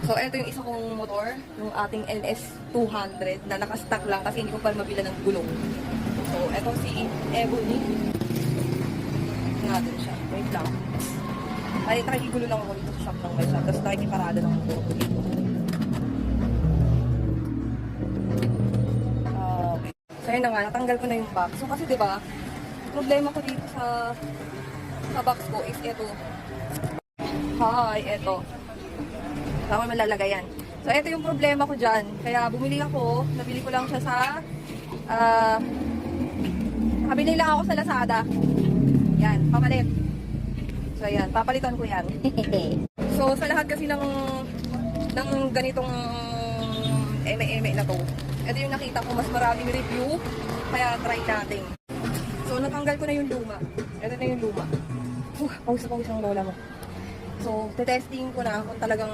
So, ito yung isa kong motor, yung ating NS200 na nakastock lang kasi hindi ko pa mabila ng gulong. So, ito si Ebony. Natin siya. Wait lang. Ay, nakikigulo lang ako dito sa shop ng may shop. Tapos nakikiparada ng motor ko dito. Okay. So, yun na nga. Natanggal ko na yung box. So, kasi diba, problema ko dito sa box ko is ito. Hi, ito. Ako malalagay yan. So, ito yung problema ko dyan. Kaya bumili ako. Nabili ko lang siya sa nakabili lang ako sa Lazada. Yan, pamalit. So, ayan. Papalitan ko yan. So, sa lahat kasi ng ganitong eme-eme na to, ito yung nakita ko mas maraming review. Kaya try natin. So, natanggal ko na yung luma. Ito na yung luma. Pawis ang lola mo. So, testing ko na kung talagang